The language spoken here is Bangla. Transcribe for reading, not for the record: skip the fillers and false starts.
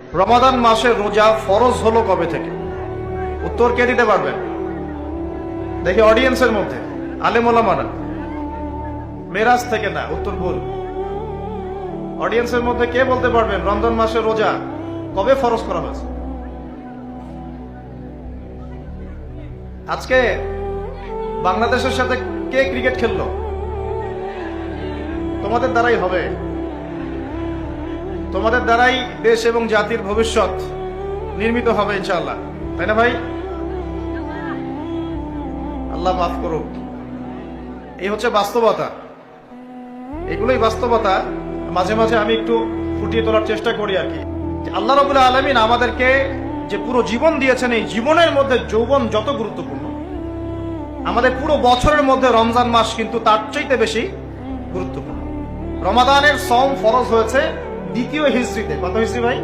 রমাদান মাসে রোজা ফরজ হলো কবে থেকে? উত্তর কে দিতে পারবেন? দেখি অডিয়েন্সের মধ্যে আলেম ওলামারা। মেরাজ থেকে না, উত্তর ভুল। অডিয়েন্সের মধ্যে কে বলতে পারবেন রমজান মাসে রোজা কবে ফরজ করা হয়েছে? আজকে বাংলাদেশের সাথে কে ক্রিকেট খেললো? তোমাদের দ্বারাই হবে, তোমাদের দ্বারাই দেশ এবং জাতির ভবিষ্যৎ নির্মিত হবে ইনশাআল্লাহ, তাই না ভাই? আল্লাহ মাফ করুক। এই হচ্ছে বাস্তবতা, এগুলোই বাস্তবতা। মাঝে মাঝে আমি একটু ফুটিয়ে তোলার চেষ্টা করি আর কি। আল্লাহ রাব্বুল আলামিন আমাদেরকে যে পুরো জীবন দিয়েছেন, এই জীবনের মধ্যে যৌবন যত গুরুত্বপূর্ণ, আমাদের পুরো বছরের মধ্যে রমজান মাস কিন্তু তার চাইতে বেশি গুরুত্বপূর্ণ। রমাদানের সওম ফরজ হয়েছে দ্বিতীয় হিজরিতে। কত হিজরি ভাই?